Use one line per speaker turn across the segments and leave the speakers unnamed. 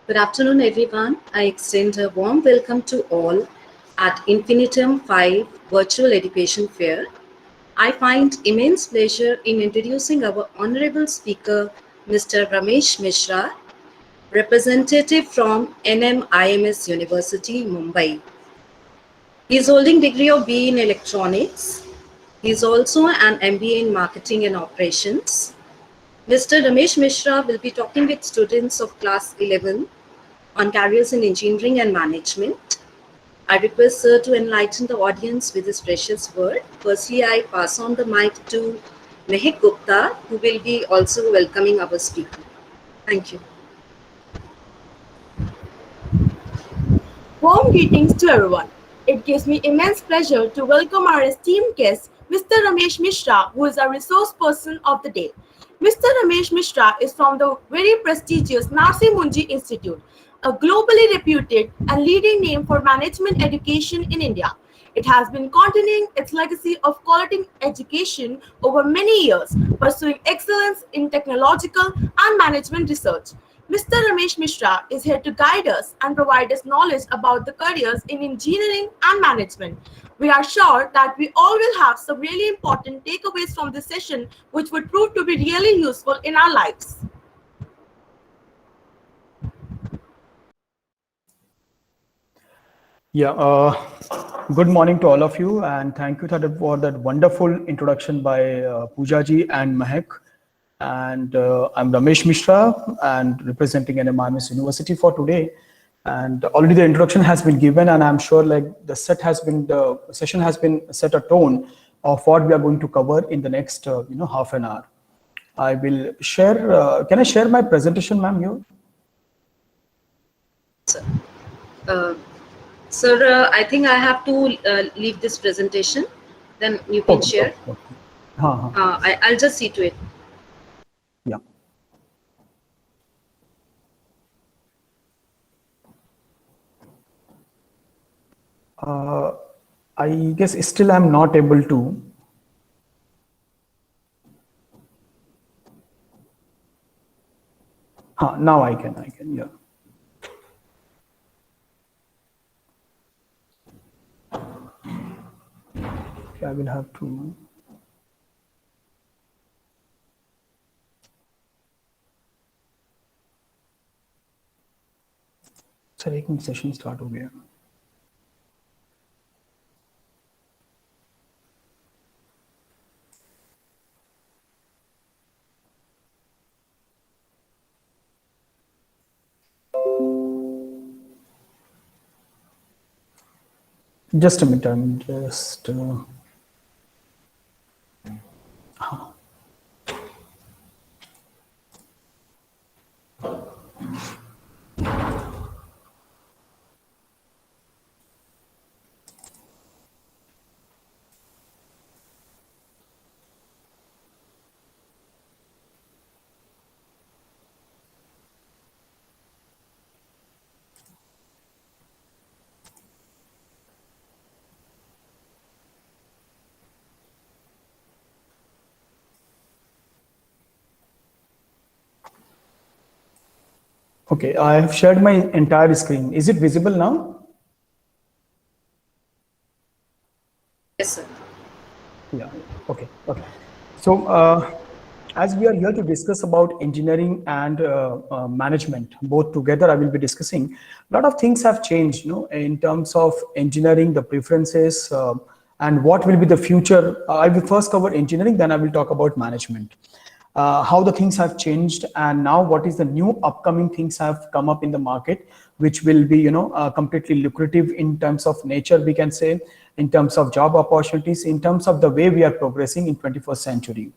Good afternoon, everyone. I extend a warm welcome to all at Infinitum 5 Virtual Education Fair. I find immense pleasure in introducing our honorable speaker, Mr. Ramesh Mishra, representative from NMIMS University, Mumbai. He is holding degree of BE in Electronics. He is also an MBA in Marketing and Operations. Mr. Ramesh Mishra will be talking with students of class 11 on careers in engineering and management. I request Sir to enlighten the audience with his precious word. Firstly, I pass on the mic to Mehak Gupta, who will be also welcoming our speaker. Thank you.
Warm greetings to everyone. It gives me immense pleasure to welcome our esteemed guest, Mr. Ramesh Mishra, who is our resource person of the day. Mr. Ramesh Mishra is from the very prestigious Narsi Munji Institute, a globally reputed and leading name for management education in India. It has been continuing its legacy of quality education over many years, pursuing excellence in technological and management research. Mr. Ramesh Mishra is here to guide us and provide us knowledge about the careers in engineering and management. We are sure that we all will have some really important takeaways from this session, which would prove to be really useful in our lives.
Yeah, good morning to all of you, and thank you for that wonderful introduction by Pooja ji and Mahek. And I'm Ramesh Mishra, and representing NMIMS University for today. And already the introduction has been given, and I'm sure like the session has been set a tone of what we are going to cover in the next half an hour. I will share. Can I share my presentation, ma'am? You?
Uh, Sir, I think I have to leave this presentation. Then you can share.
Okay.
I'll just see to it.
Yeah. I guess still I'm not able to. Now I can, yeah. Okay, I will have to. Sir एक minute session start हो गया. Just a minute, I'm just. Okay, I have shared my entire screen. Is it visible now?
Yes, sir.
Yeah, okay. So, as we are here to discuss about engineering and management, both together, I will be discussing. A lot of things have changed, in terms of engineering, the preferences, and what will be the future. I will first cover engineering, then I will talk about management. How the things have changed, and now what is the new upcoming things have come up in the market, which will be completely lucrative in terms of nature, we can say, in terms of job opportunities, in terms of the way we are progressing in 21st century.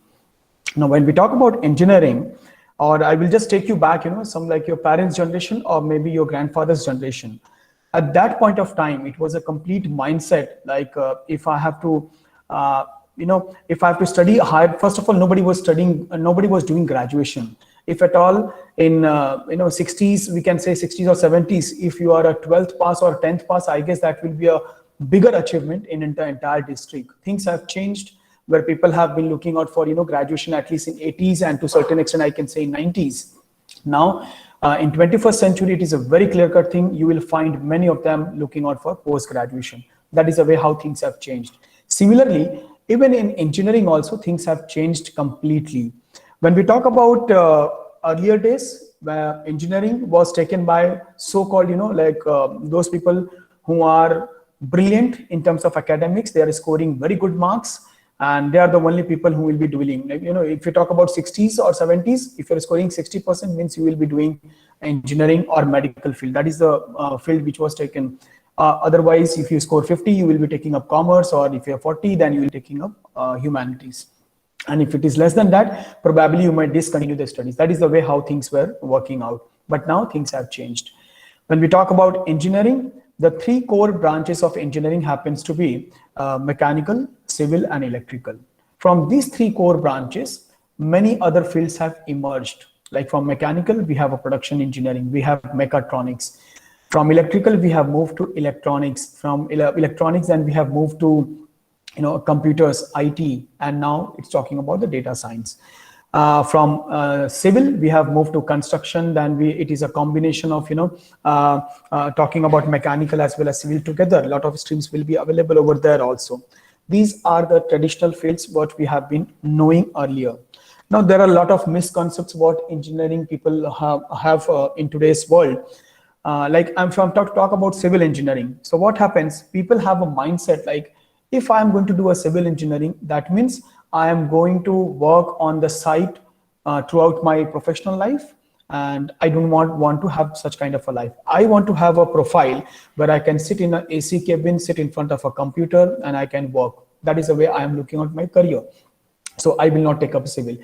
Now when we talk about engineering, or I will just take you back, some like your parents' generation or maybe your grandfather's generation. At that point of time, it was a complete mindset, like if I have to if I have to study higher, first of all, nobody was doing graduation. If at all, in 60s, we can say 60s or 70s, if you are a 12th pass or 10th pass, I guess that will be a bigger achievement in the entire district. Things have changed, where people have been looking out for graduation at least in 80s, and to a certain extent I can say in 90s. Now In 21st century, it is a very clear-cut thing. You will find many of them looking out for post-graduation. That is the way how things have changed. Similarly, even in engineering also, things have changed completely. When we talk about earlier days, where engineering was taken by so-called, those people who are brilliant in terms of academics, they are scoring very good marks, and they are the only people who will be doing, if you talk about 60s or 70s, if you're scoring 60% means you will be doing engineering or medical field. That is the field which was taken. Otherwise, if you score 50, you will be taking up commerce, or if you're 40, then you will be taking up humanities. And if it is less than that, probably you might discontinue the studies. That is the way how things were working out. But now things have changed. When we talk about engineering, the three core branches of engineering happens to be mechanical, civil, and electrical. From these three core branches, many other fields have emerged. Like from mechanical, we have a production engineering, we have mechatronics. From electrical, we have moved to electronics. From electronics, then we have moved to computers, IT, and now it's talking about the data science. From civil, we have moved to construction. Then it is a combination of talking about mechanical as well as civil together. A lot of streams will be available over there also. These are the traditional fields what we have been knowing earlier. Now there are a lot of misconceptions what engineering people have in today's world. Like I'm from talk about civil engineering. So what happens? People have a mindset like, if I am going to do a civil engineering, that means I am going to work on the site throughout my professional life, and I don't want to have such kind of a life. I want to have a profile where I can sit in an AC cabin, sit in front of a computer, and I can work. That is the way I am looking at my career. So I will not take up civil.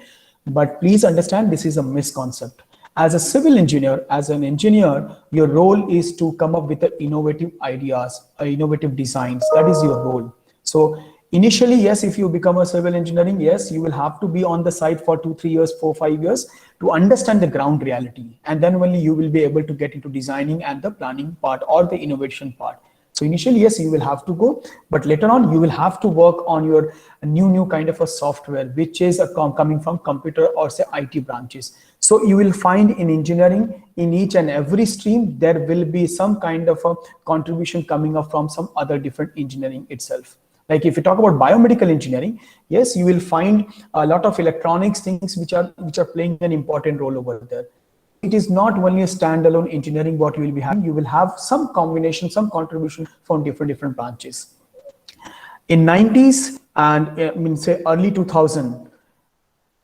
But please understand, this is a misconcept. As a civil engineer, as an engineer, your role is to come up with the innovative ideas, innovative designs. That is your role. So initially, yes, if you become a civil engineering, yes, you will have to be on the site for 2, 3 years, 4, 5 years to understand the ground reality. And then only you will be able to get into designing and the planning part or the innovation part. So initially, yes, you will have to go, but later on, you will have to work on your new kind of a software, which is coming from computer or say IT branches. So you will find in engineering, in each and every stream, there will be some kind of a contribution coming up from some other different engineering itself. Like if you talk about biomedical engineering, yes, you will find a lot of electronics things which are playing an important role over there. So it is not only a standalone engineering what you will be having. You will have some combination, some contribution from different branches. In 90s and say early 2000,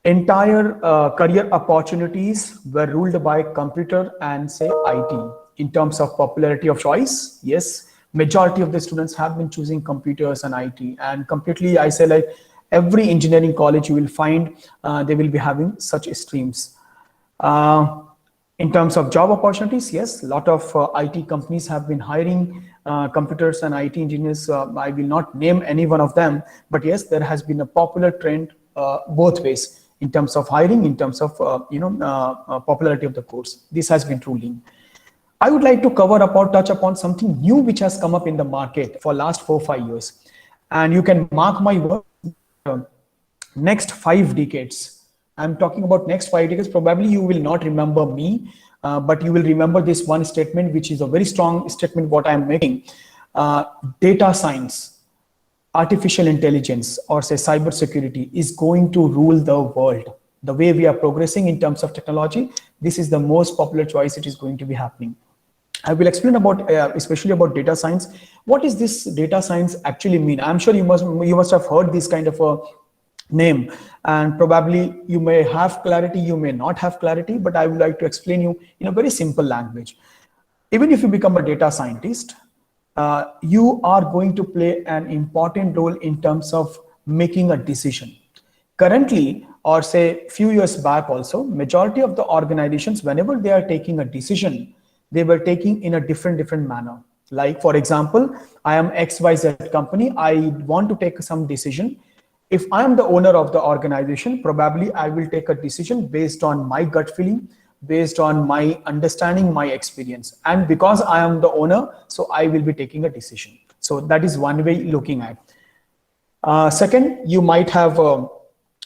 entire career opportunities were ruled by computer and say IT in terms of popularity of choice. Yes, majority of the students have been choosing computers and IT, and completely I say like every engineering college you will find they will be having such streams. In terms of job opportunities, yes, a lot of IT companies have been hiring computers and IT engineers. I will not name any one of them, but yes, there has been a popular trend both ways in terms of hiring, in terms of popularity of the course. This has been ruling. I would like to touch upon something new which has come up in the market for last 4 or 5 years. And you can mark my word, next 5 decades. I'm talking about next 5 decades. Probably you will not remember me, but you will remember this one statement, which is a very strong statement what I'm making. Data science, artificial intelligence, or say cybersecurity is going to rule the world. The way we are progressing in terms of technology, this is the most popular choice it is going to be happening. I will explain about especially about data science. What does this data science actually mean? I'm sure you must have heard this kind of a name, and probably you may have clarity, you may not have clarity, but I would like to explain you in a very simple language. Even if you become a data scientist, you are going to play an important role in terms of making a decision. Currently, or say few years back also, majority of the organizations, whenever they are taking a decision, they were taking in a different manner. Like for example, I am XYZ company, I want to take some decision. If I am the owner of the organization, probably I will take a decision based on my gut feeling, based on my understanding, my experience. And because I am the owner, so I will be taking a decision. So that is one way looking at. Second, you might have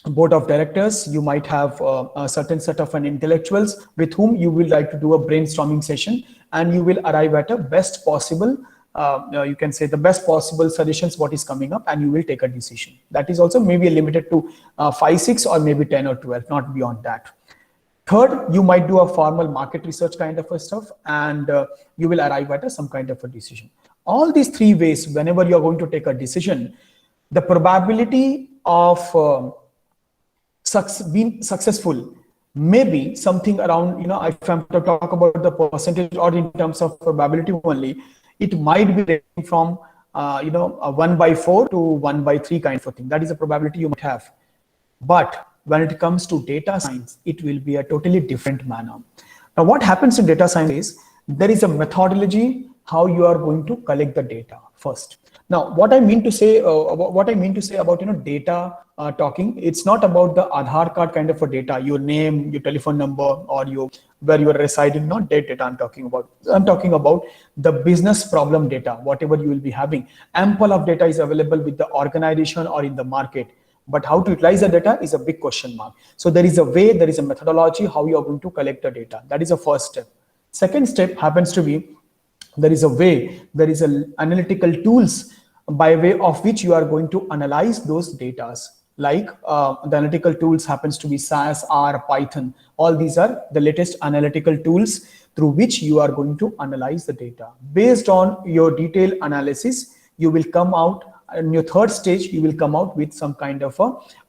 board of directors, you might have a certain set of an intellectuals with whom you will like to do a brainstorming session, and you will arrive at a best possible, you can say the best possible solutions what is coming up, and you will take a decision. That is also maybe limited to 5 6 or maybe 10 or 12, not beyond that. Third, you might do a formal market research kind of a stuff, and you will arrive at some kind of a decision. All these three ways, whenever you are going to take a decision, the probability of being successful may be something around, if I'm to talk about the percentage or in terms of probability only, it might be ranging from a 1/4 to 1/3 kind of a thing. That is a probability you might have. But when it comes to data science, it will be a totally different manner. Now, what happens in data science is there is a methodology how you are going to collect the data first. Now, what I mean to say about data talking, it's not about the Aadhaar card kind of a data, your name, your telephone number, or where you are residing. Not that data I'm talking about. I'm talking about the business problem data. Whatever you will be having, ample of data is available with the organization or in the market. But how to utilize the data is a big question mark. So there is a way, there is a methodology how you are going to collect the data. That is the first step. Second step happens to be there is a way, there is an analytical tools by way of which you are going to analyze those data. Like the analytical tools happens to be SAS, R, Python. All these are the latest analytical tools through which you are going to analyze the data. Based on your detailed analysis, you will come out. In your third stage, you will come out with some kind of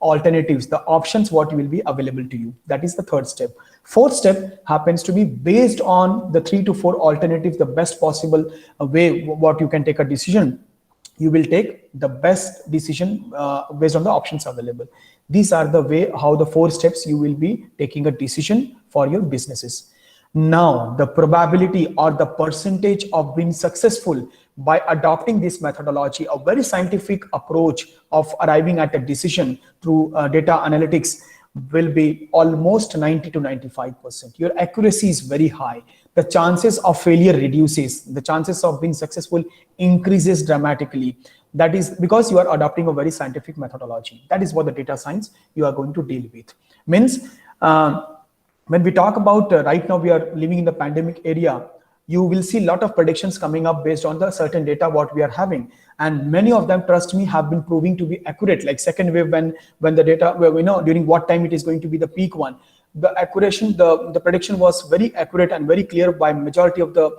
alternatives, the options what will be available to you. That is the third step. Fourth step happens to be based on the 3 to 4 alternatives, the best possible way what you can take a decision. You will take the best decision based on the options available. These are the way how the 4 steps you will be taking a decision for your businesses. Now, the probability or the percentage of being successful by adopting this methodology, a very scientific approach of arriving at a decision through data analytics, will be almost 90 to 95%. Your accuracy is very high. The chances of failure reduces. The chances of being successful increases dramatically. That is because you are adopting a very scientific methodology. That is what the data science you are going to deal with. Means when we talk about right now we are living in the pandemic area, you will see a lot of predictions coming up based on the certain data what we are having, and many of them, trust me, have been proving to be accurate. Like second wave, when the data, where we know during what time it is going to be the peak one, the accuracy, the prediction was very accurate and very clear by majority of the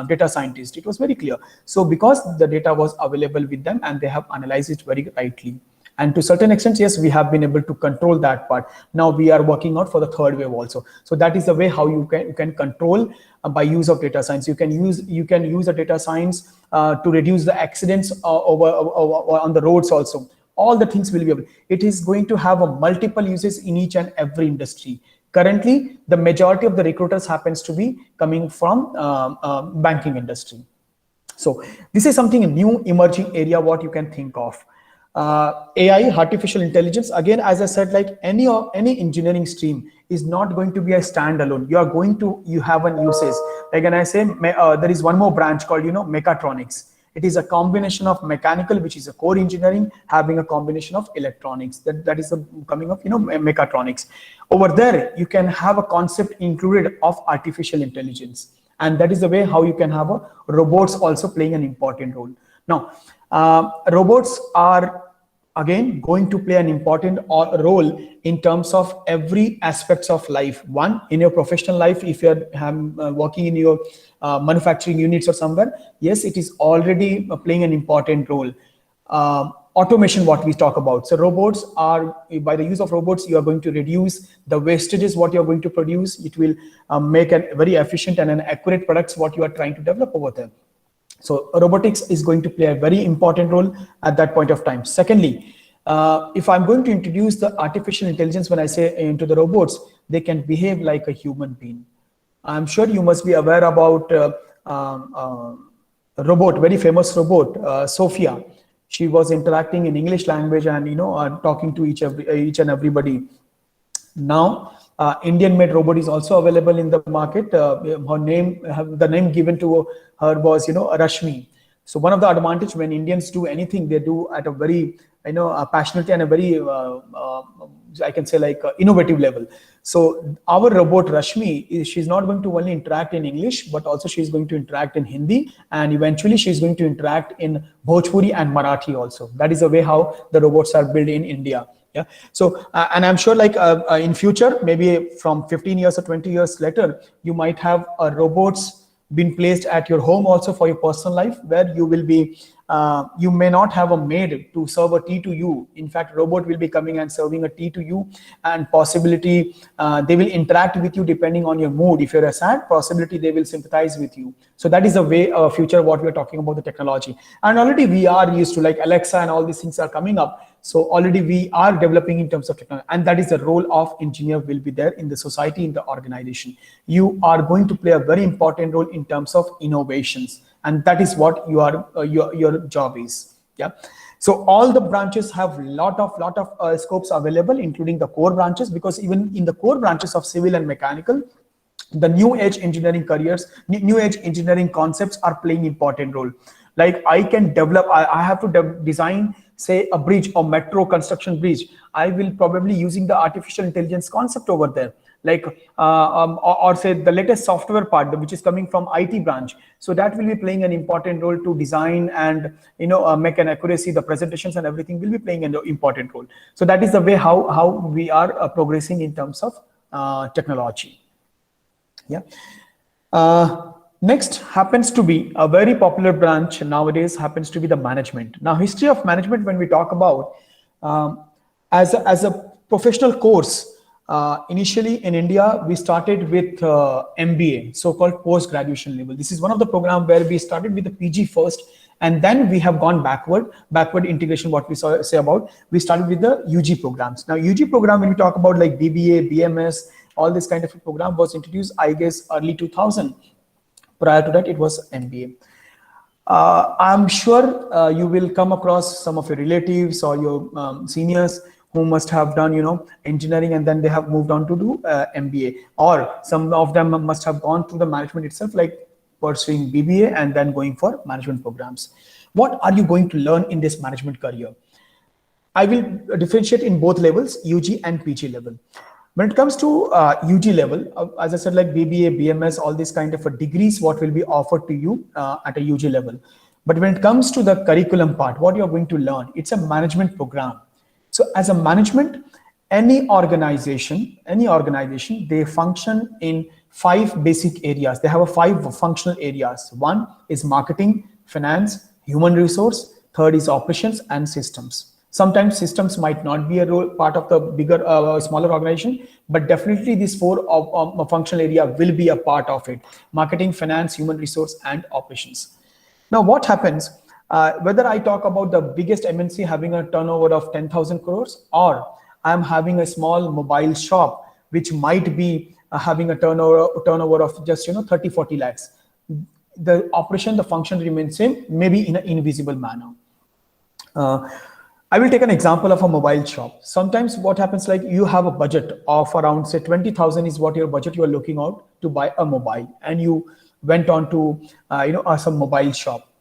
data scientists. It was very clear. So because the data was available with them and they have analyzed it very rightly. And to certain extent, yes, we have been able to control that part. Now we are working out for the third wave also. So that is the way how you can control by use of data science. You can use a data science to reduce the accidents over on the roads also. All the things will be able. It is going to have a multiple uses in each and every industry. Currently, the majority of the recruiters happens to be coming from banking industry. So this is something a new emerging area what you can think of. AI, artificial intelligence, again, as I said, like any engineering stream is not going to be a standalone. You have an uses. Like when I say there is one more branch called mechatronics. It is a combination of mechanical, which is a core engineering, having a combination of electronics. That is the coming of mechatronics. Over there, you can have a concept included of artificial intelligence, and that is the way how you can have a robots also playing an important role. Now, robots are again going to play an important role in terms of every aspects of life. One, in your professional life, if you're working in your manufacturing units or somewhere, yes, it is already playing an important role. Automation, what we talk about. So robots are, by the use of robots, you are going to reduce the wastages what you are going to produce. It will make a very efficient and an accurate products what you are trying to develop over there. So robotics is going to play a very important role at that point of time. Secondly, if I'm going to introduce the artificial intelligence, when I say into the robots, they can behave like a human being. I'm sure you must be aware about a robot, very famous robot, Sophia. She was interacting in English language and talking to each and everybody. Now, Indian-made robot is also available in the market. The name given to her was, Rashmi. So one of the advantage when Indians do anything, they do at a very passionate and a very I can say like innovative level. So our robot Rashmi, she's not going to only interact in English, but also she's going to interact in Hindi, and eventually she's going to interact in Bhojpuri and Marathi also. That is the way how the robots are built in India. Yeah. So and I'm sure like in future, maybe from 15 years or 20 years later, you might have robots been placed at your home also for your personal life, where you will be you may not have a maid to serve a tea to you. In fact, robot will be coming and serving a tea to you, and possibility they will interact with you depending on your mood. If you're a sad, possibility they will sympathize with you. So that is the way future what we're talking about the technology. And already we are used to like Alexa and all these things are coming up. So already we are developing in terms of technology, and that is the role of engineer will be there in the society, in the organization. You are going to play a very important role in terms of innovations, and that is what you are your job is. Yeah. So all the branches have lot of scopes available, including the core branches, because even in the core branches of civil and mechanical, the new age engineering careers, new age engineering concepts are playing important role. Like I can develop, I have to design, say, a bridge or metro construction bridge. I will probably using the artificial intelligence concept over there, like or say the latest software part which is coming from IT branch. So that will be playing an important role to design and make an accuracy, the presentations and everything will be playing an important role. So that is the way how we are progressing in terms of technology. Yeah. Next happens to be a very popular branch nowadays, happens to be the management. Now, history of management, when we talk about as a professional course, initially in India, we started with MBA, so-called post-graduation level. This is one of the program where we started with the PG first, and then we have gone backward integration. What we say about, we started with the UG programs. Now, UG program, when we talk about like BBA, BMS, all this kind of a program was introduced, I guess, early 2000. Prior to that, it was MBA. I'm sure you will come across some of your relatives or your seniors who must have done, engineering, and then they have moved on to do MBA, or some of them must have gone through the management itself, like pursuing BBA and then going for management programs. What are you going to learn in this management career? I will differentiate in both levels, UG and PG level. When it comes to UG level, as I said, like BBA, BMS, all these kind of degrees, what will be offered to you at a UG level. But when it comes to the curriculum part, what you're going to learn, it's a management program. So as a management, any organization, they function in 5 basic areas. They have 5 functional areas. One is marketing, finance, human resource. Third is operations and systems. Sometimes systems might not be a part of the bigger, smaller organization, but definitely these 4 functional area will be a part of it: marketing, finance, human resource, and operations. Now, what happens, whether I talk about the biggest MNC having a turnover of 10,000 crores, or I'm having a small mobile shop, which might be having a turnover of just 30, 40 lakhs, the operation, the function remains same, maybe in an invisible manner. I will take an example of a mobile shop. Sometimes what happens, like you have a budget of around, say, 20,000 is what your budget you are looking out to buy a mobile, and you went on to some mobile shop.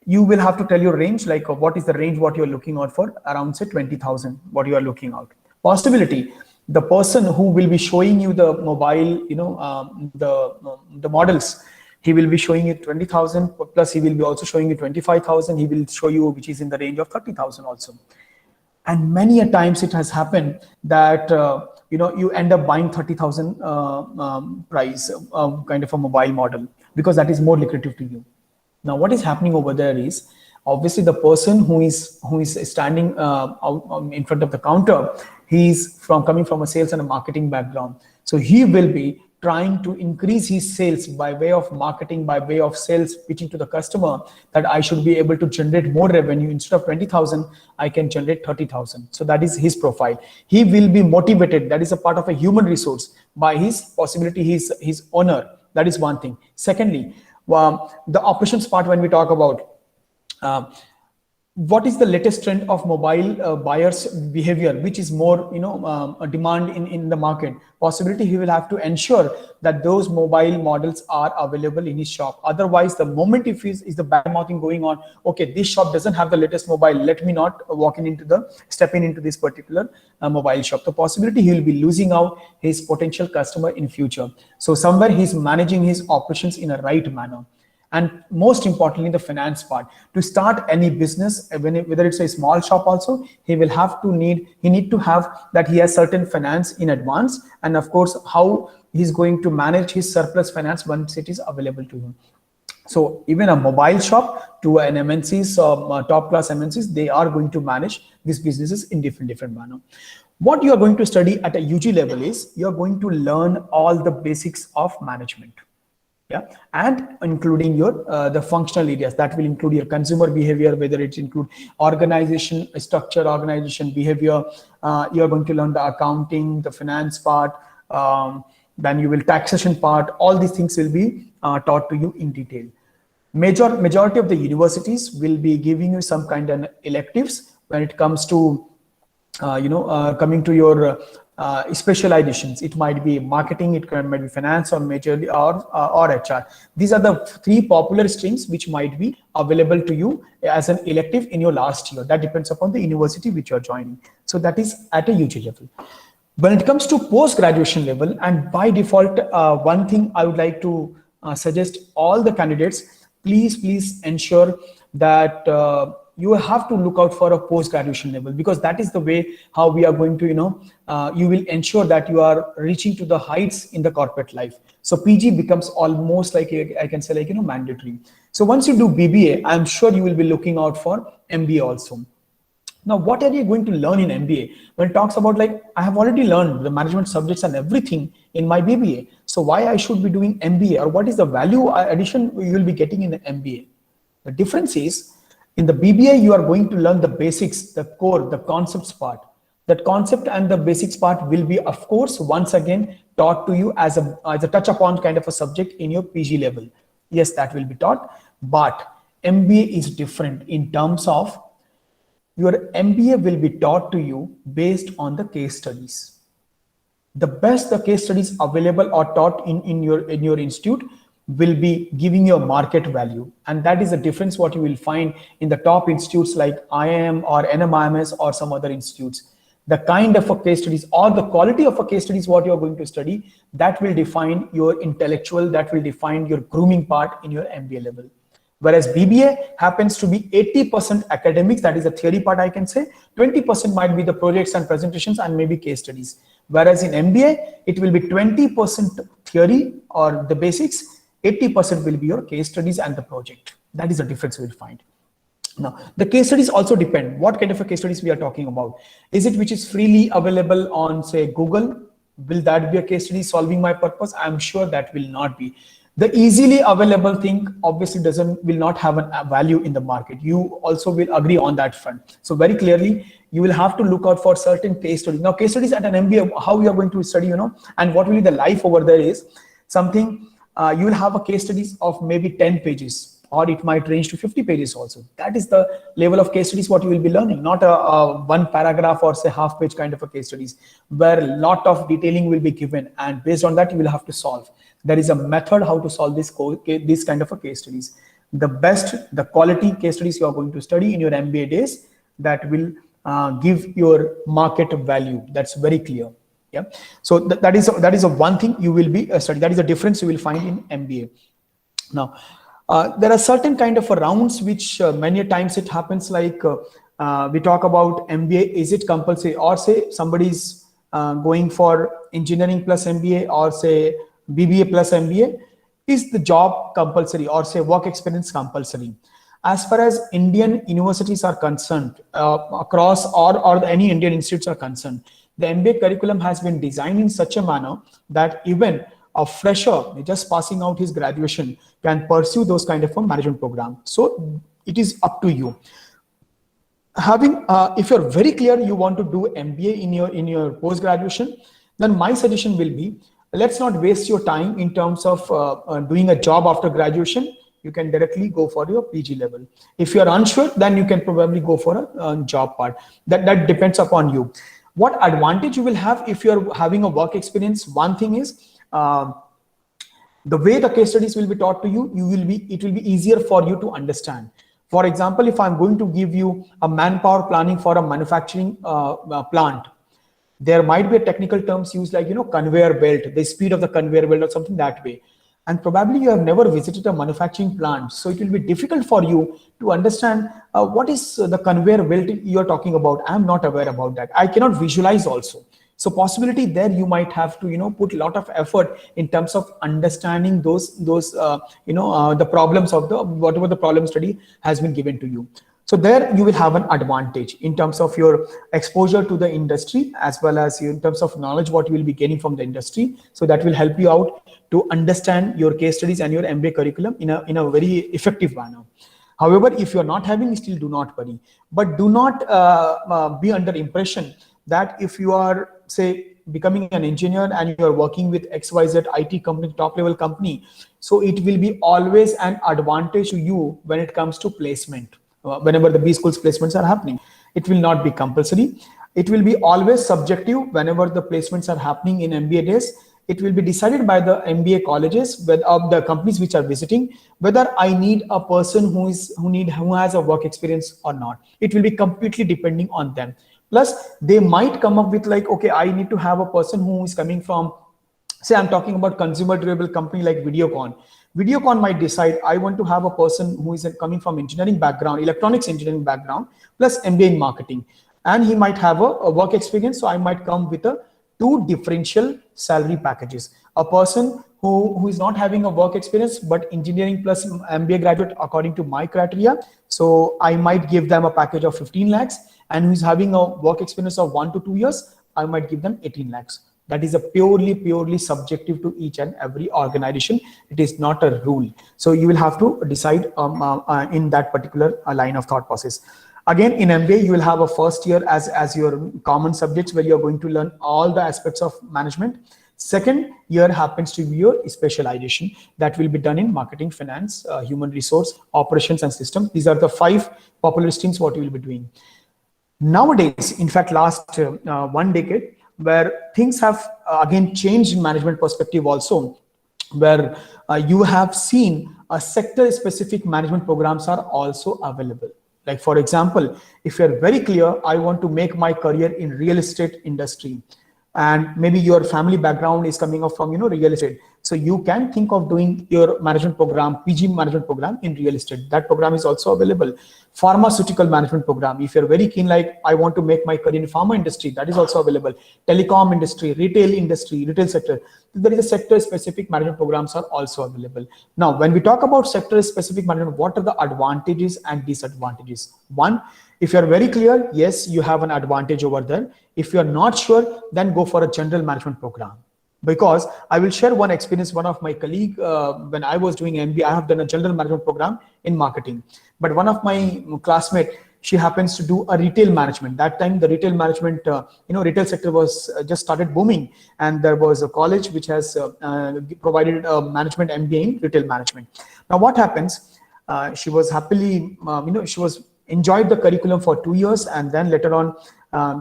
You will have to tell your range, like what is the range what you're looking out for, around say 20,000, what you are looking out. Possibility, the person who will be showing you the mobile, the models, he will be showing you 20,000, plus he will be also showing you 25,000. He will show you which is in the range of 30,000 also. And many a times it has happened that you end up buying 30,000 price kind of a mobile model, because that is more lucrative to you. Now, what is happening over there is, obviously the person who is standing out in front of the counter, he's coming from a sales and a marketing background. So he will be trying to increase his sales by way of marketing, by way of sales, pitching to the customer that I should be able to generate more revenue. Instead of 20,000, I can generate 30,000. So that is his profile. He will be motivated. That is a part of a human resource by his possibility, his owner. That is one thing. Secondly, the operations part, when we talk about, what is the latest trend of mobile buyers behavior, which is more a demand in the market. Possibility he will have to ensure that those mobile models are available in his shop. Otherwise, the moment if is the bad mouthing going on, okay, this shop doesn't have the latest mobile, let me not walk in into the step in into this particular mobile shop. The possibility he will be losing out his potential customer in future. So somewhere he's managing his operations in a right manner. And most importantly, the finance part. To start any business, whether it's a small shop also, he will have to need to have that he has certain finance in advance, and of course how he's going to manage his surplus finance once it is available to him. So even a mobile shop to an MNCs, top class MNCs, they are going to manage these businesses in different manner. What you are going to study at a UG level is you are going to learn all the basics of management. Yeah, and including your the functional areas that will include your consumer behavior, whether it include organization structure, organization behavior. You are going to learn the accounting, the finance part, then you will taxation part. All these things will be taught to you in detail. Majority of the universities will be giving you some kind of electives when it comes to coming to your specializations. It might be marketing, might be finance, or majorly or HR. These are the three popular streams which might be available to you as an elective in your last year. That depends upon the university which you are joining. So that is at a UG level. When it comes to post-graduation level, and by default, one thing I would like to suggest all the candidates, please ensure that you have to look out for a post-graduation level, because that is the way how we are going to, you will ensure that you are reaching to the heights in the corporate life. So PG becomes almost like I can say mandatory. So once you do BBA, I'm sure you will be looking out for MBA also. Now, what are you going to learn in MBA? When it talks about I have already learned the management subjects and everything in my BBA. So why I should be doing MBA, or what is the value addition you will be getting in the MBA? The difference is in the BBA, you are going to learn the basics, the core, the concepts part. That concept and the basics part will be, of course, once again taught to you as a touch upon kind of a subject in your PG level. Yes, that will be taught, but MBA is different in terms of your MBA will be taught to you based on the case studies. The best the case studies available or taught in your institute will be giving you a market value, and that is the difference what you will find in the top institutes like IIM or NMIMS or some other institutes. The kind of a case studies or the quality of a case studies what you are going to study, that will define your intellectual, that will define your grooming part in your MBA level. Whereas BBA happens to be 80% academics, that is the theory part I can say, 20% might be the projects and presentations and maybe case studies. Whereas in MBA, it will be 20% theory or the basics, 80% will be your case studies and the project. That is the difference we will find. Now, the case studies also depend what kind of a case studies we are talking about. Is it which is freely available on, say, Google? Will that be a case study solving my purpose? I'm sure that will not be. The easily available thing obviously will not have a value in the market. You also will agree on that front. So very clearly, you will have to look out for certain case studies. Now, case studies at an MBA, how you are going to study, and what will be the life over there is something, you will have a case studies of maybe 10 pages, or it might range to 50 pages also. That is the level of case studies what you will be learning, not a one paragraph or say half page kind of a case studies, where a lot of detailing will be given, and based on that you will have to solve. There is a method how to solve this kind of a case studies. The quality case studies you are going to study in your MBA days, that will give your market value. That's very clear. Yeah. So that is a one thing you will be studying. That is a difference you will find in MBA. Now, there are certain kind of rounds which many times it happens like we talk about MBA, is it compulsory, or say somebody's going for engineering plus MBA, or say BBA plus MBA, is the job compulsory, or say work experience compulsory? As far as Indian universities are concerned, across or any Indian institutes are concerned, the MBA curriculum has been designed in such a manner that even a fresher just passing out his graduation can pursue those kind of a management program. So it is up to you. Having, if you're very clear you want to do MBA in your post graduation, then my suggestion will be, let's not waste your time in terms of doing a job after graduation. you can directly go for your PG level. If you are unsure, then you can probably go for a job part. That depends upon you. What advantage you will have if you are having a work experience? One thing is, the way the case studies will be taught to you, it will be easier for you to understand. For example, if I'm going to give you a manpower planning for a manufacturing plant, there might be a technical terms used like, conveyor belt, the speed of the conveyor belt or something that way. And probably you have never visited a manufacturing plant, so it will be difficult for you to understand what is the conveyor belt you're talking about. I'm not aware about that. I cannot visualize also. So possibility there, you might have to put a lot of effort in terms of understanding those the problems of the whatever the problem study has been given to you. So there you will have an advantage in terms of your exposure to the industry, as well as in terms of knowledge what you will be gaining from the industry. So that will help you out to understand your case studies and your MBA curriculum in a very effective manner. However, if you're not having, still do not worry, but do not be under impression that if you are, say, becoming an engineer and you're working with XYZ IT company, top level company, so it will be always an advantage to you when it comes to placement. Whenever the B schools placements are happening, it will not be compulsory. It will be always subjective. Whenever the placements are happening in MBA days, it will be decided by the MBA colleges, of the companies which are visiting, whether I need a person who has a work experience or not. It will be completely depending on them. Plus, they might come up with like, okay, I need to have a person who is coming from, say, I'm talking about consumer durable company like Videocon. Videocon might decide, I want to have a person who is coming from engineering background, electronics engineering background, plus MBA in marketing. And he might have a work experience, so I might come with two differential salary packages. A person who is not having a work experience, but engineering plus MBA graduate according to my criteria, so I might give them a package of 15 lakhs. And who's having a work experience of 1 to 2 years, I might give them 18 lakhs. That is a purely subjective to each and every organization. It is not a rule. So you will have to decide in that particular line of thought process. Again, in MBA, you will have a first year as your common subjects where you're going to learn all the aspects of management. Second year happens to be your specialization that will be done in marketing, finance, human resource, operations, and systems. These are the 5 popular streams what you will be doing. Nowadays, in fact, last 1 decade, where things have again changed in management perspective also, where you have seen a sector-specific management programs are also available. Like, for example, if you're very clear, I want to make my career in real estate industry, and maybe your family background is coming up from real estate, so you can think of doing your management program, PG management program in real estate. That program is also available. Pharmaceutical management program, if you're very keen, like I want to make my career in pharma industry, that is also available. Telecom industry, retail sector, there is a sector specific management programs are also available. Now, when we talk about sector specific management, what are the advantages and disadvantages? One, if you're very clear, yes, you have an advantage over there. If you're not sure, then go for a general management program. Because I will share one experience. One of my colleague, when I was doing MBA, I have done a general management program in marketing. But one of my classmates, she happens to do a retail management. That time, the retail management, retail sector was just started booming, and there was a college which has provided a management MBA in retail management. Now, what happens? She was happily, she was enjoyed the curriculum for 2 years, and then later on,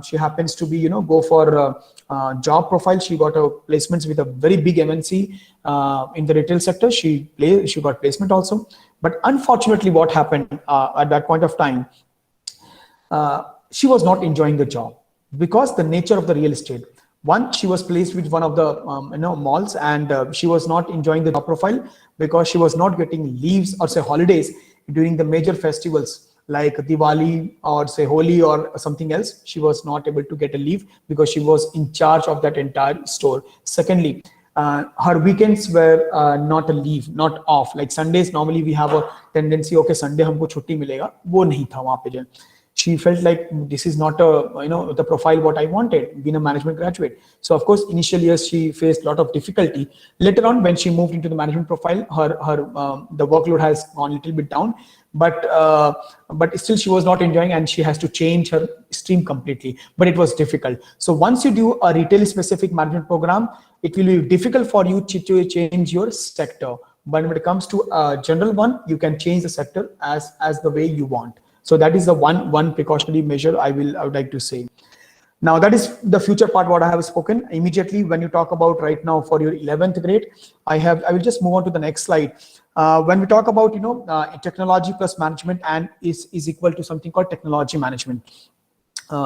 she happens to be, go for job profile. She got a placements with a very big MNC in the retail sector. She got placement also. But unfortunately, what happened at that point of time, she was not enjoying the job because the nature of the real estate. One, she was placed with one of the malls, and she was not enjoying the job profile because she was not getting leaves or say holidays during the major festivals like Diwali or say Holi or something else. She was not able to get a leave because she was in charge of that entire store. Secondly, her weekends were not a leave, not off. Like Sundays, normally we have a tendency, okay, Sunday humko chutti milega. वो नहीं था वहाँ पे. She felt like this is not the profile what I wanted, being a management graduate. So of course, initial years she faced a lot of difficulty. Later on, when she moved into the management profile, the workload has gone a little bit down, but still she was not enjoying, and she has to change her stream completely. But it was difficult. So once you do a retail specific management program, it will be difficult for you to change your sector. But when it comes to a general one, you can change the sector as the way you want. So that is the one precautionary measure I would like to say. Now that is the future part what I have spoken. Immediately when you talk about right now for your 11th grade, I will just move on to the next slide. When we talk about technology plus management and is equal to something called technology management.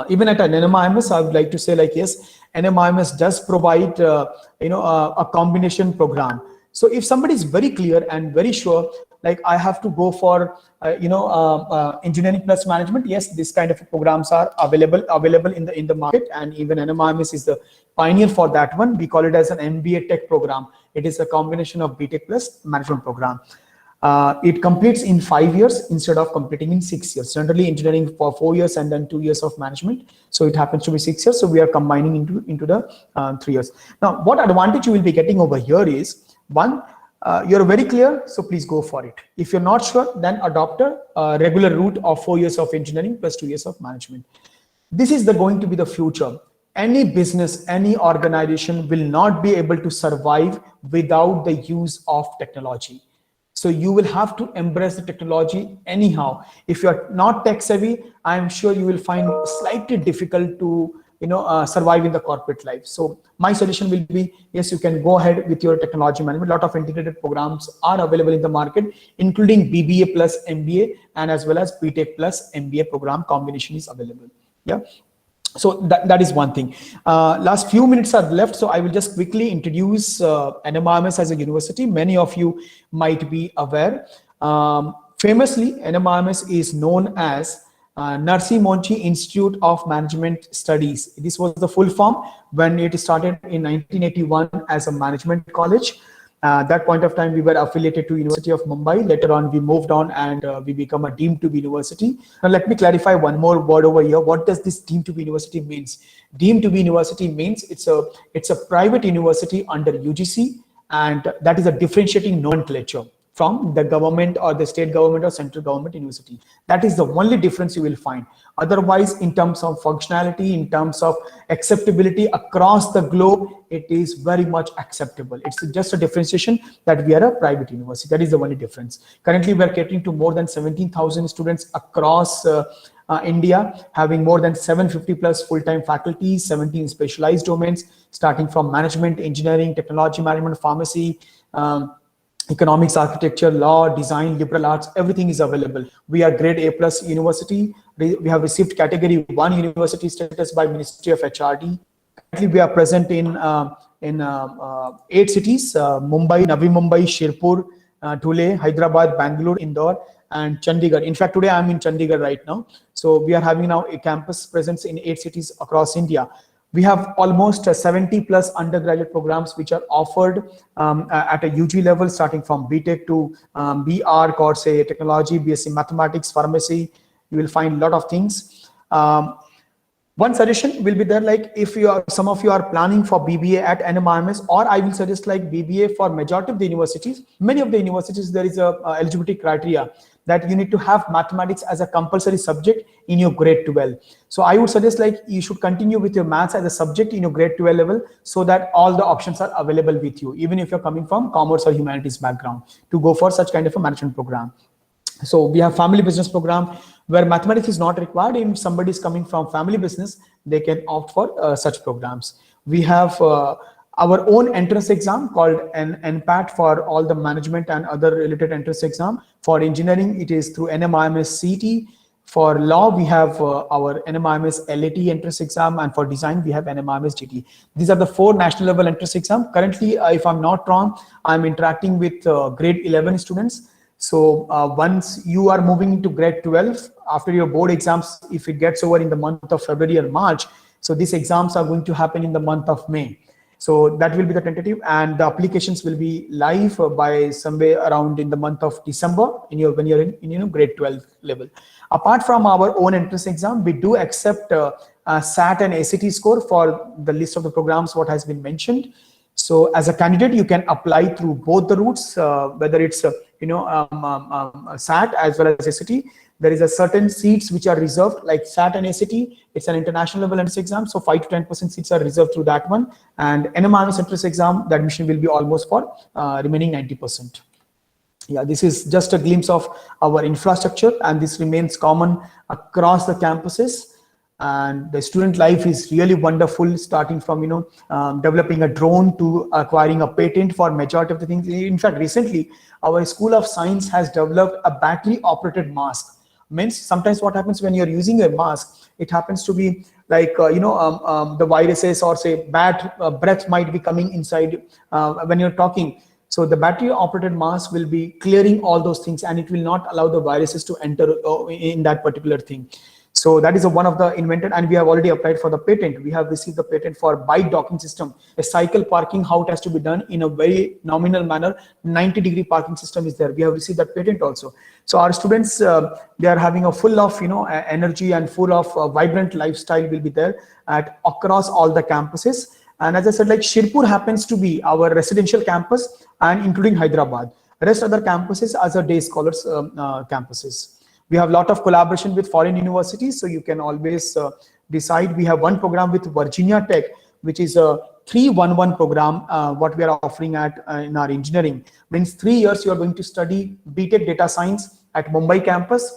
Even at an NMIMS, I would like to say like yes, NMIMS does provide a combination program. So if somebody is very clear and very sure, like I have to go for engineering plus management, yes, this kind of programs are available in the market, and even NMIMS is the pioneer for that one. We call it as an MBA Tech program. It is a combination of BTech plus management program. It completes in 5 years instead of completing in 6 years. Generally, engineering for 4 years and then 2 years of management. So it happens to be 6 years. So we are combining into the 3 years. Now, what advantage you will be getting over here is one, you're very clear, so please go for it. If you're not sure, then adopt a regular route of 4 years of engineering plus 2 years of management. This is going to be the future. Any business, any organization will not be able to survive without the use of technology. So you will have to embrace the technology anyhow. If you're not tech savvy, I'm sure you will find slightly difficult to survive in the corporate life. So my suggestion will be, yes, you can go ahead with your technology management. A lot of integrated programs are available in the market, including BBA plus MBA and as well as BTech plus MBA program combination is available. Yeah. So that is one thing. Last few minutes are left, so I will just quickly introduce NMIMS as a university. Many of you might be aware. Famously, NMIMS is known as Narsi Monchi Institute of Management Studies. This was the full form when it started in 1981 as a management college. That point of time, we were affiliated to University of Mumbai. Later on, we moved on and we become a deemed to be university. Now, let me clarify one more word over here. What does this deemed to be university means? Deemed to be university means it's a private university under UGC, and that is a differentiating nomenclature from the government or the state government or central government university. That is the only difference you will find. Otherwise, in terms of functionality, in terms of acceptability across the globe, it is very much acceptable. It's just a differentiation that we are a private university. That is the only difference. Currently, we are catering to more than 17,000 students across India, having more than 750 plus full-time faculties, 17 specialized domains, starting from management, engineering, technology management, pharmacy, economics, architecture, law, design, liberal arts, everything is available. We are grade A plus university. We have received category 1 university status by Ministry of HRD. Currently, we are present in 8 cities, Mumbai, Navi Mumbai, Shirpur, Dhule, Hyderabad, Bangalore, Indore, and Chandigarh. In fact, today I'm in Chandigarh right now. So we are having now a campus presence in 8 cities across India. We have almost 70 plus undergraduate programs which are offered at a UG level, starting from BTech to BR, course, say technology, BSc mathematics, pharmacy. You will find a lot of things. One suggestion will be there, like if some of you are planning for BBA at NMIMS, or I will suggest like BBA for majority of the universities. Many of the universities, there is a eligibility criteria that you need to have mathematics as a compulsory subject in your grade 12. So I would suggest like you should continue with your maths as a subject in your grade 12 level, so that all the options are available with you, even if you're coming from commerce or humanities background, to go for such kind of a management program. So we have family business program where mathematics is not required. If somebody is coming from family business, they can opt for such programs. We have our own entrance exam called an NPAT for all the management and other related entrance exam. For engineering, it is through NMIMS CT. For law, we have our NMIMS LAT entrance exam, and for design, we have NMIMS GT. These are the 4 national level entrance exam. Currently, if I'm not wrong, I'm interacting with grade 11 students. So once you are moving into grade 12, after your board exams, if it gets over in the month of February or March, so these exams are going to happen in the month of May. So that will be the tentative, and the applications will be live by somewhere around in the month of December when you're in grade 12 level. Apart from our own entrance exam, we do accept SAT and ACT score for the list of the programs what has been mentioned. So as a candidate, you can apply through both the routes, whether it's SAT as well as ACT. There is a certain seats which are reserved, like SAT and ACT. It's an international level entrance exam, so 5 to 10% seats are reserved through that one. And NMIMS entrance exam, the admission will be almost for remaining 90%. Yeah, this is just a glimpse of our infrastructure, and this remains common across the campuses. And the student life is really wonderful, starting from developing a drone to acquiring a patent for majority of the things. In fact, recently our School of Science has developed a battery operated mask. Means sometimes what happens when you're using a mask, it happens to be like the viruses or say bad breath might be coming inside when you're talking. So the battery operated mask will be clearing all those things, and it will not allow the viruses to enter in that particular thing. So that is one of the invented, and we have already applied for the patent. We have received the patent for bike docking system, a cycle parking, how it has to be done in a very nominal manner. 90-degree parking system is there. We have received that patent also. So our students, they are having a full of energy and full of vibrant lifestyle will be there at across all the campuses. And as I said, like Shirpur happens to be our residential campus, and including Hyderabad. Rest other campuses as a day scholars campuses. We have a lot of collaboration with foreign universities, so you can always decide. We have one program with Virginia Tech, which is a 3-1-1 program. What we are offering at in our engineering means 3 years you are going to study BTech data science at Mumbai campus,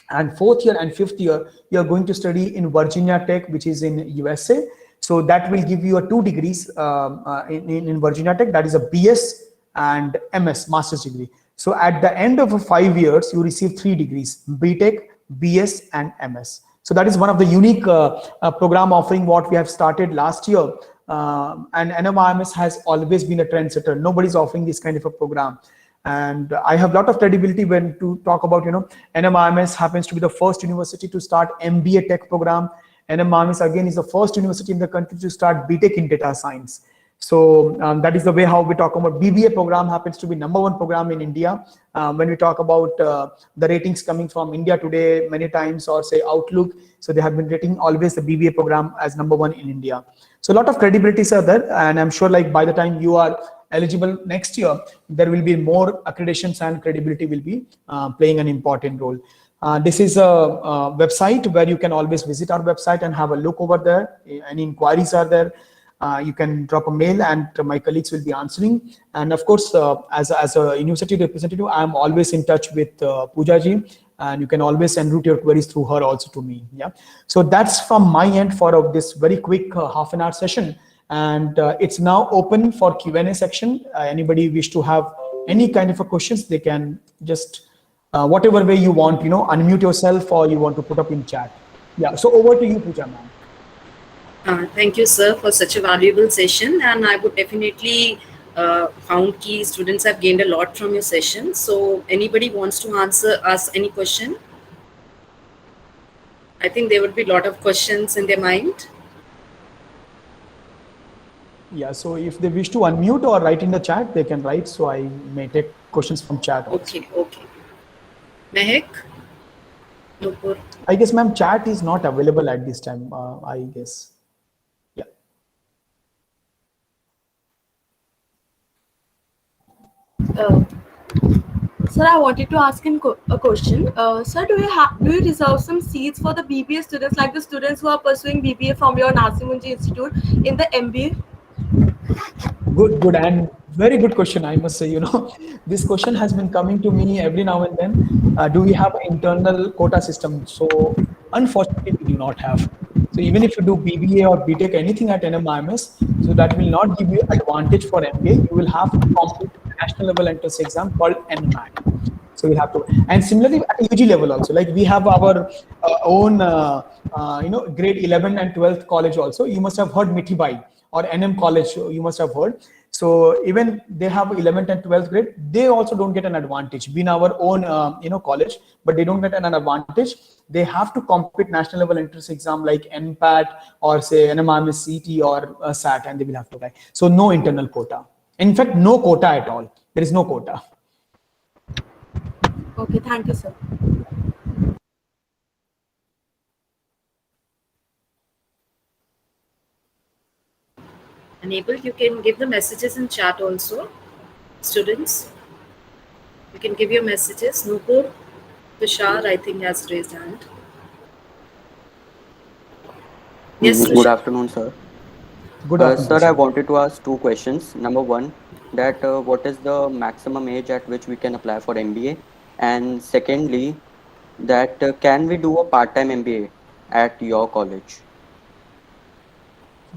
and fourth year and fifth year you are going to study in Virginia Tech, which is in USA. So that will give you a 2 degrees in Virginia Tech. That is a BS and MS, master's degree. So at the end of 5 years, you receive 3 degrees: BTech, BS, and MS. So that is one of the unique program offering what we have started last year. And NMIMS has always been a trendsetter. Nobody's offering this kind of a program. And I have a lot of credibility when to talk about, NMIMS happens to be the first university to start MBA tech program. NMIMS again is the first university in the country to start BTech in data science. So that is the way how we talk about. BBA program happens to be #1 program in India. When we talk about the ratings coming from India Today many times, or say Outlook, so they have been rating always the BBA program as #1 in India. So a lot of credibilities are there, and I'm sure like by the time you are eligible next year, there will be more accreditations and credibility will be playing an important role. This is a website where you can always visit our website and have a look over there. Any inquiries are there. You can drop a mail and my colleagues will be answering. And of course, as a university representative, I'm always in touch with Pooja ji, and you can always enroute your queries through her also to me. Yeah. So that's from my end for this very quick half an hour session. And it's now open for Q&A section. Anybody wish to have any kind of a questions, they can just whatever way you want, unmute yourself or you want to put up in chat. Yeah. So over to you, Pooja ma'am.
Thank you, sir, for such a valuable session. And I would definitely found key students have gained a lot from your session. So anybody wants to ask any question? I think there would be a lot of questions in their mind.
Yeah, so if they wish to unmute or write in the chat, they can write. So I may take questions from chat also.
Okay. Mehek? Nupur?
I guess, ma'am, chat is not available at this time, I guess. Yeah.
Sir, I wanted to ask a question. Sir, do you reserve some seats for the BBA students, like the students who are pursuing BBA from your Nasimunji Institute in the MBA?
Good, and very good question, I must say. This question has been coming to me every now and then. Do we have an internal quota system? So unfortunately, we do not have. So even if you do BBA or BTech, anything at NMIMS, so that will not give you advantage for MBA. You will have to complete a national level entrance exam called NMAT. So we have to, and similarly at UG level also, like we have our own, grade 11 and 12th college also. You must have heard Mithibai or NM college, you must have heard. So even they have 11th and 12th grade, they also don't get an advantage. Being our own, college, but they don't get an advantage. They have to complete national level entrance exam like NPAT or say NMIMS CT or SAT, and they will have to apply. So no internal quota. In fact, no quota at all. There is no quota.
Okay, thank you, sir.
Enable, you can give the messages in chat also. Students, you can give your messages. Nupur, Tushar, I think, has raised hand. Yes,
Good afternoon, sir.
Good afternoon.
Sir, I wanted to ask two questions. Number one, that what is the maximum age at which we can apply for MBA? And secondly, that can we do a part-time MBA at your college?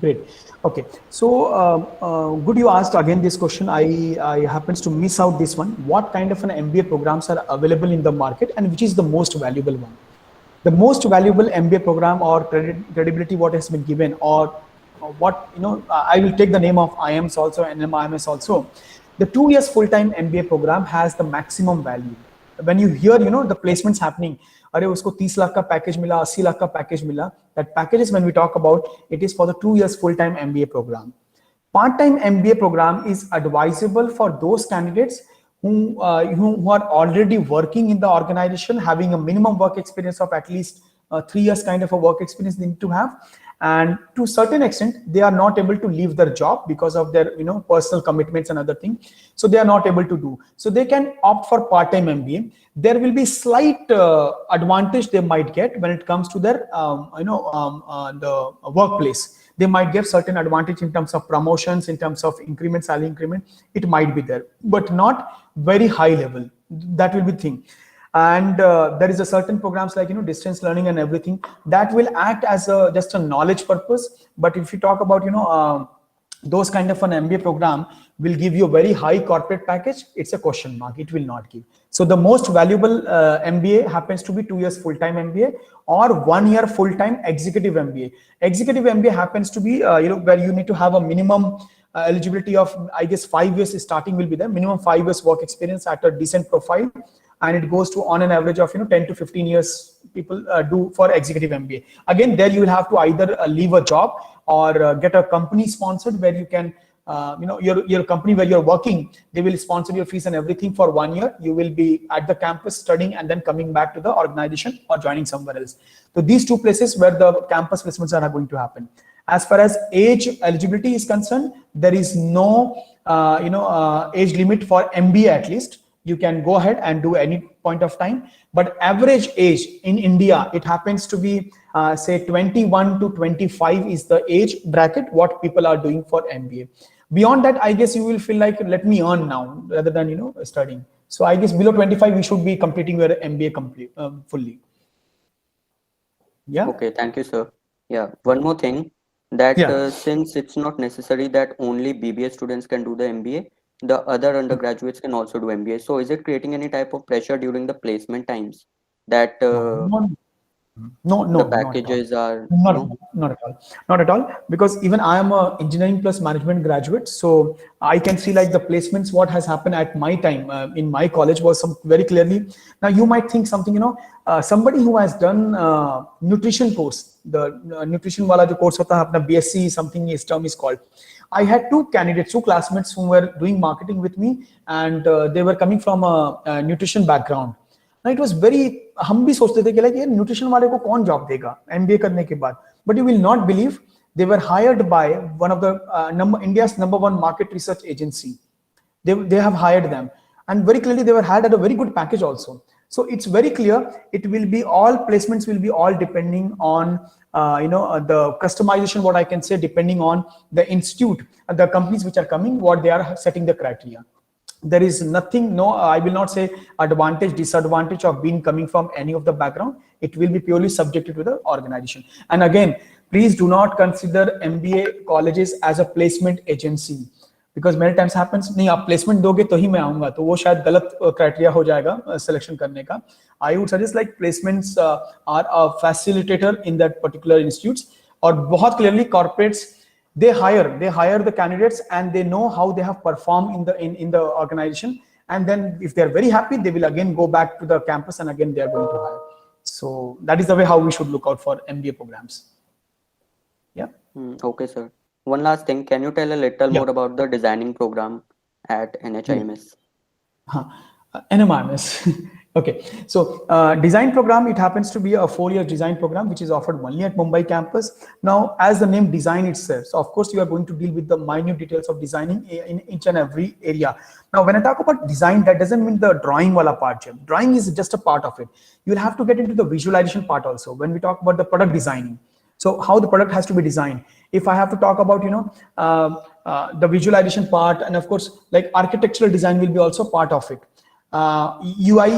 Great. Okay. So, good you asked again this question. I happens to miss out this one. What kind of an MBA programs are available in the market and which is the most valuable one? The most valuable MBA program or credibility what has been given or what, I will take the name of IMS also and MIMS also. The 2 years full-time MBA program has the maximum value. When you hear, the placements happening, अरे उसको 30 लाख का package मिला 80 लाख का package मिला, that package is when we talk about it is for the 2 years full-time MBA program. Part-time MBA program is advisable for those candidates who are already working in the organization, having a minimum work experience of at least 3 years kind of a work experience they need to have, and to a certain extent they are not able to leave their job because of their personal commitments and other things, so they are not able to do so they can opt for part-time MBA. There will be slight advantage they might get when it comes to their the workplace. They might get certain advantage in terms of promotions, in terms of increment, salary increment. It might be there, but not very high level. That will be thing. And there is a certain programs like distance learning and everything that will act as just a knowledge purpose. But if you talk about those kind of an MBA program will give you a very high corporate package, it's a question mark. It will not give. So the most valuable MBA happens to be 2 years full-time MBA or 1 year full-time executive MBA. Executive MBA happens to be where you need to have a minimum eligibility of, I guess, 5 years starting will be there, minimum 5 years work experience at a decent profile, and it goes to on an average of 10 to 15 years people do for executive MBA. Again, there you will have to either leave a job or get a company sponsored where you can your company where you're working, they will sponsor your fees and everything for 1 year. You will be at the campus studying and then coming back to the organization or joining somewhere else. So these two places where the campus placements are going to happen. As far as age eligibility is concerned, there is no age limit for MBA. At least you can go ahead and do any point of time, but average age in India, it happens to be say 21 to 25 is the age bracket what people are doing for MBA. Beyond that, I guess you will feel like, let me earn now rather than studying. So I guess below 25 we should be completing your MBA fully. Yeah.
Okay, thank you, sir. Yeah, one more thing, that
Yeah.
since it's not necessary that only BBA students can do the MBA, the other undergraduates can also do MBA. So is it creating any type of pressure during the placement times that
No, no,
the
no, not at all.
packages are,
Not,
no?
not at all. Not at all. Because even I am a engineering plus management graduate, so I can see like the placements. What has happened at my time in my college was some very clearly. Now you might think something, somebody who has done nutrition course, the nutrition wala jo course hota hai, apna BSc something is term is called. I had two candidates, two classmates who were doing marketing with me, and they were coming from a nutrition background. Now it was very, हम भी सोचते थे कि like ये nutrition वाले को कौन job देगा MBA करने के बाद, but you will not believe they were hired by one of the India's #1 market research agency. They have hired them, and very clearly they were hired at a very good package also. So it's very clear it will be all placements will be all depending on the customization, what I can say, depending on the institute, the companies which are coming, what they are setting the criteria. There is nothing, no, I will not say advantage, disadvantage of being coming from any of the background. It will be purely subjected to the organization. And again, please do not consider MBA colleges as a placement agency, because many times happens, नहीं आप placement दोगे तो ही मैं आऊंगा, तो वो शायद गलत criteria हो जाएगा selection करने का. I would suggest like placements are a facilitator in that particular institutes, और बहुत clearly corporates, they hire the candidates and they know how they have performed in the organization, and then if they are very happy, they will again go back to the campus and again they are going to hire. So that is the way how we should look out for MBA programs. Yeah.
Okay, sir. One last thing, can you tell a little more about the designing program at NHIMS?
NMIMS. Okay, so design program, it happens to be a 4-year design program which is offered only at Mumbai campus. Now, as the name design itself, so of course you are going to deal with the minute details of designing in each and every area. Now, when I talk about design, that doesn't mean the drawing wala part. Drawing is just a part of it. You will have to get into the visualization part also when we talk about the product designing. So how the product has to be designed. If I have to talk about the visualization part, and of course like architectural design will be also part of it. UI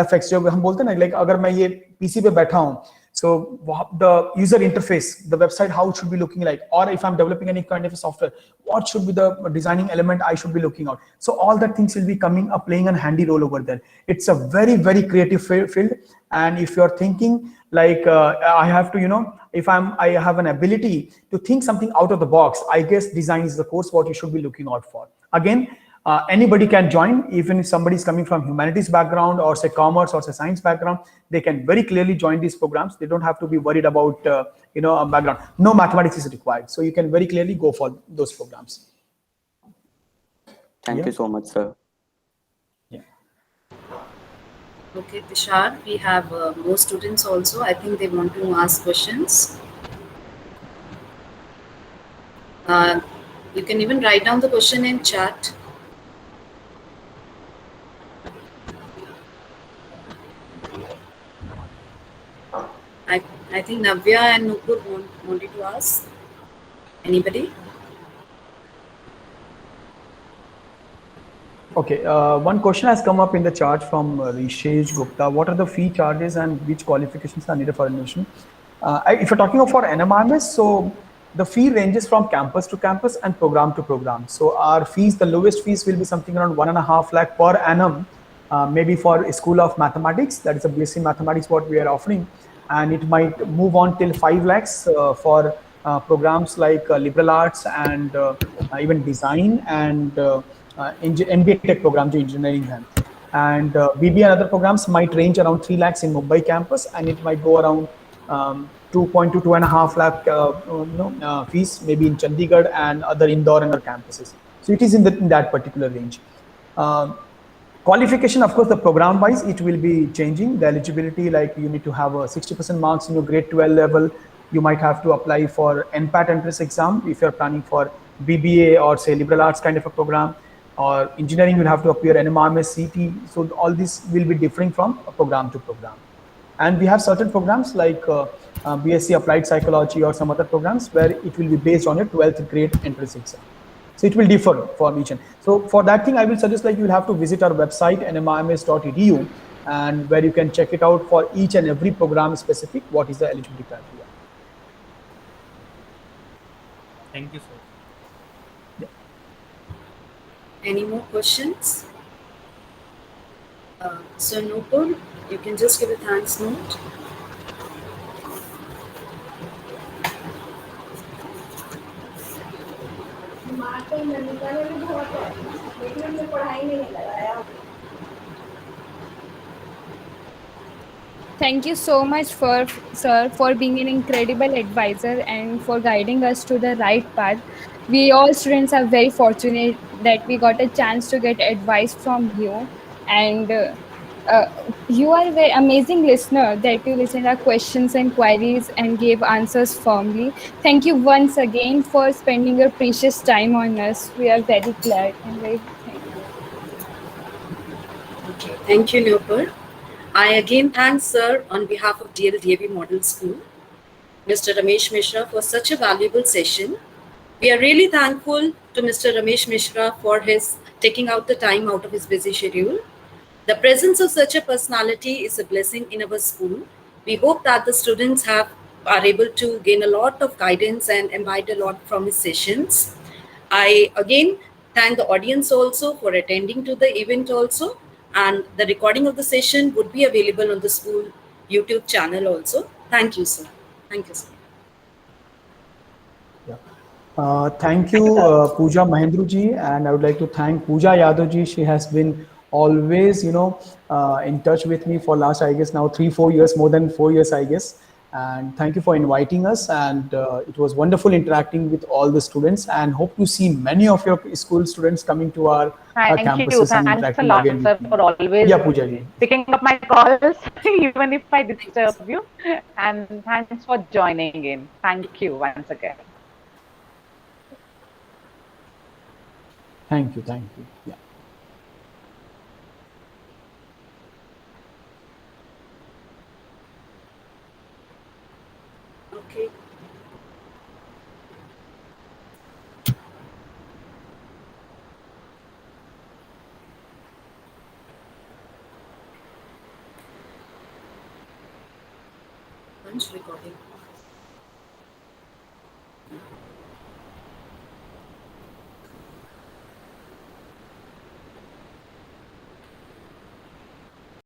effects जो हम बोलते हैं ना, like अगर मैं ये PC पे बैठा हूँ, so the user interface, the website, how it should be looking like, or if I'm developing any kind of a software, what should be the designing element I should be looking out. So all that things will be coming up, playing a handy role over there. It's a very, very creative field. And if you're thinking like I have to, if I have an ability to think something out of the box, I guess design is the course what you should be looking out for. Again, anybody can join. Even if somebody is coming from humanities background or say commerce or say science background, they can very clearly join these programs. They don't have to be worried about a background. No mathematics is required, so you can very clearly go for those programs.
Thank you so much, sir.
Yeah.
Okay, Tishar, we have more students also. I think they want to ask questions. Uh, you can even write down the question in chat. I, I think Navya and Nupur wanted to ask. Anybody?
Okay, one question has come up in the chat from Rishesh Gupta. What are the fee charges and which qualifications are needed for admission? If you're talking for NMRMS, so the fee ranges from campus to campus and program to program. So our fees, the lowest fees will be something around 1.5 lakh per annum, maybe for a school of mathematics, that is a BSc mathematics what we are offering. And it might move on till 5 lakhs for programs like liberal arts and even design and MBA Tech program to engineering them. And BBA and other programs might range around 3 lakhs in Mumbai campus, and it might go around 2.2 2.5 lakh fees maybe in Chandigarh and other Indore and other campuses. So it is in that particular range. Qualification, of course, the program wise, it will be changing. The eligibility, like you need to have a 60% marks in your grade 12 level. You might have to apply for NPAT entrance exam if you're planning for BBA or say liberal arts kind of a program, or engineering, you'll have to appear NMRMS CT. So all this will be differing from a program to program. And we have certain programs like BSc Applied Psychology or some other programs where it will be based on a 12th grade entrance exam. So it will differ for each. So for that thing, I will suggest like you will have to visit our website nmrms.edu, and where you can check it out for each and every program specific what is the eligibility criteria.
Thank you, sir.
Yeah.
Any more questions? So Nupur, you can just give a thanks note.
Thank you so much for sir for being an incredible advisor and for guiding us to the right path. We all students are very fortunate that we got a chance to get advice from you, and uh, you are a very amazing listener that you listened our questions and queries and gave answers firmly. Thank you once again for spending your precious time on us. We are very glad and very thankful.
Okay, thank you, Nupur. I again thank Sir on behalf of DLDAV Model School, Mr. Ramesh Mishra, for such a valuable session. We are really thankful to Mr. Ramesh Mishra for his taking out the time out of his busy schedule. The presence of such a personality is a blessing in our school. We hope that the students are able to gain a lot of guidance and imbibe a lot from his sessions. I again thank the audience also for attending to the event also, and the recording of the session would be available on the school YouTube channel also. Thank you, sir. Thank you, sir.
Yeah. Thank you, Pooja Mahendruji, and I would like to thank Pooja Yadavji. She has been always, in touch with me for last, I guess, now 3-4 years, more than 4 years, I guess. And thank you for inviting us. And it was wonderful interacting with all the students. And hope to see many of your school students coming to our
Thank you.
campuses and
Thanks a
interacting
lot,
again
sir,
with me.
for always
Yeah, Pooja ji.
picking up my calls, even if I disturb you. And thanks for joining in. Thank you once again.
Thank you. Thank you. Yeah.
Okay. launch recording.